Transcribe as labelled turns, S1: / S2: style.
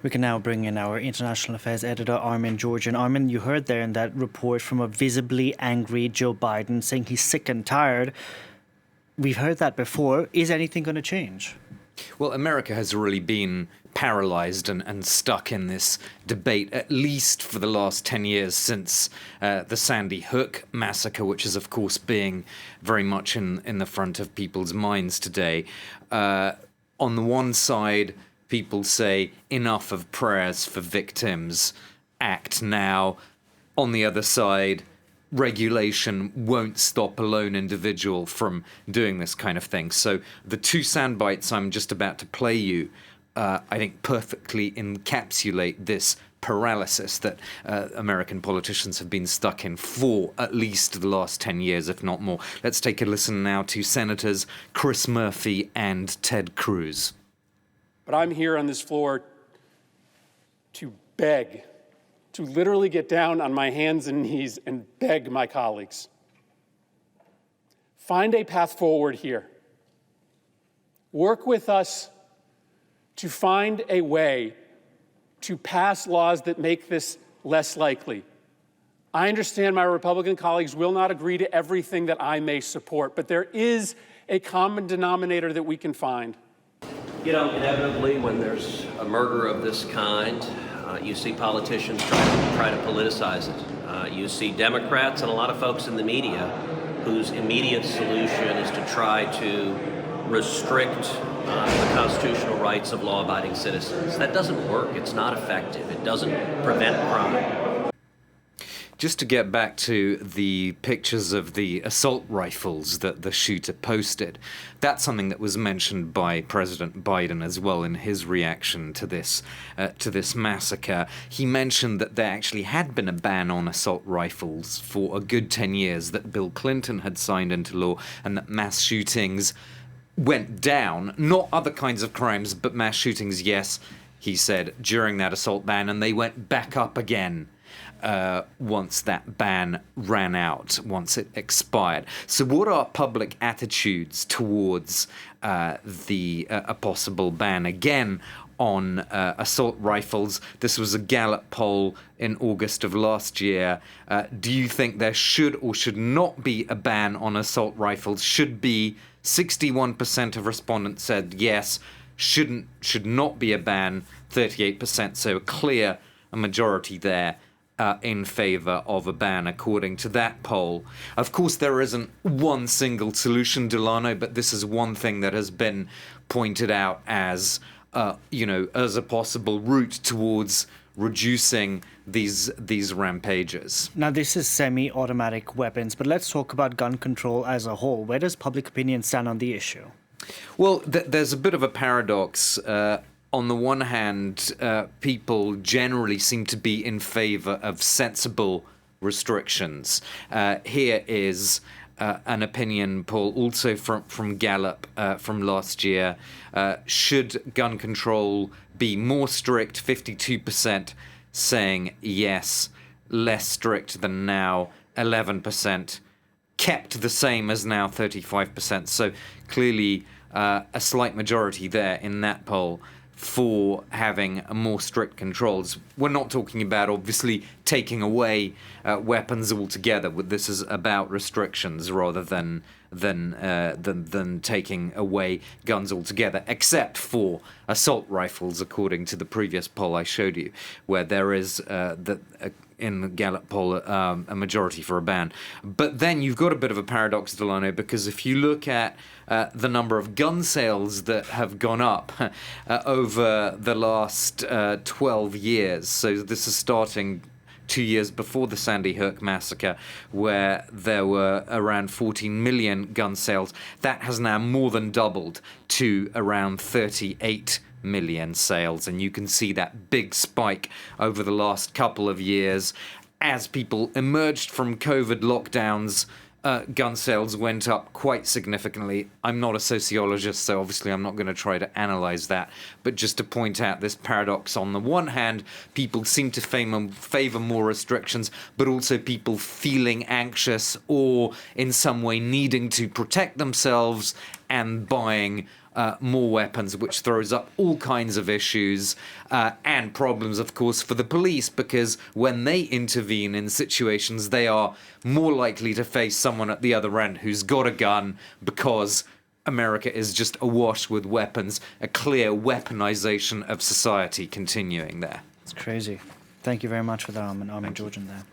S1: We can now bring in our international affairs editor, Armen Georgian. Armen, you heard there in that report from a visibly angry Joe Biden saying he's sick and tired. We've heard that before. Is anything going to change?
S2: Well, America has really been paralyzed and stuck in this debate, at least for the last 10 years since the Sandy Hook massacre, which is, of course, being very much in the front of people's minds today. On the one side, people say enough of prayers for victims, act now. On the other side, regulation won't stop a lone individual from doing this kind of thing. So the two sound bites I'm just about to play you, I think perfectly encapsulate this paralysis that American politicians have been stuck in for at least the last 10 years, if not more. Let's take a listen now to Senators Chris Murphy and Ted Cruz.
S3: But I'm here on this floor to beg, to literally get down on my hands and knees and beg my colleagues. Find a path forward here. Work with us to find a way to pass laws that make this less likely. I understand my Republican colleagues will not agree to everything that I may support, but there is a common denominator that we can find.
S4: You know, inevitably, when there's a murder of this kind, you see politicians try to politicize it. You see Democrats and a lot of folks in the media whose immediate solution is to try to restrict the constitutional rights of law-abiding citizens. That doesn't work. It's not effective. It doesn't prevent crime.
S2: Just to get back to the pictures of the assault rifles that the shooter posted, that's something that was mentioned by President Biden as well in his reaction to this massacre. He mentioned that there actually had been a ban on assault rifles for a good 10 years, that Bill Clinton had signed into law, and that mass shootings went down. Not other kinds of crimes, but mass shootings, yes, he said, during that assault ban, and they went back up again once that ban ran out, once it expired. So what are public attitudes towards a possible ban again on assault rifles? This was a Gallup poll in August of last year. Do you think there should or should not be a ban on assault rifles? Should be. 61% of respondents said yes, should not be a ban. 38%, so a majority there in favor of a ban, according to that poll. Of course, there isn't one single solution, Delano, but this is one thing that has been pointed out as, as a possible route towards reducing these rampages.
S1: Now, this is semi-automatic weapons, but let's talk about gun control as a whole. Where does public opinion stand on the issue?
S2: Well, there's a bit of a paradox. On the one hand, people generally seem to be in favor of sensible restrictions. Here is an opinion poll also from Gallup from last year. Should gun control be more strict? 52% saying yes, less strict than now, 11%. Kept the same as now, 35%. So clearly a slight majority there in that poll for having more strict controls. We're not talking about, obviously, taking away weapons altogether. This is about restrictions rather than taking away guns altogether, except for assault rifles, according to the previous poll I showed you, where there is in the Gallup poll a majority for a ban. But then you've got a bit of a paradox, Delano, because if you look at the number of gun sales that have gone up over the last 12 years, so this is starting 2 years before the Sandy Hook massacre, where there were around 14 million gun sales. That has now more than doubled to around 38 million sales. And you can see that big spike over the last couple of years. As people emerged from COVID lockdowns, gun sales went up quite significantly. I'm not a sociologist, so obviously I'm not going to try to analyze that. But just to point out this paradox, on the one hand, people seem to favor more restrictions, but also people feeling anxious or in some way needing to protect themselves and buying more weapons, which throws up all kinds of issues and problems, of course, for the police, because when they intervene in situations, they are more likely to face someone at the other end who's got a gun, because America is just awash with weapons, a clear weaponization of society continuing there.
S1: It's crazy. Thank you very much for that, Armen Georgian there.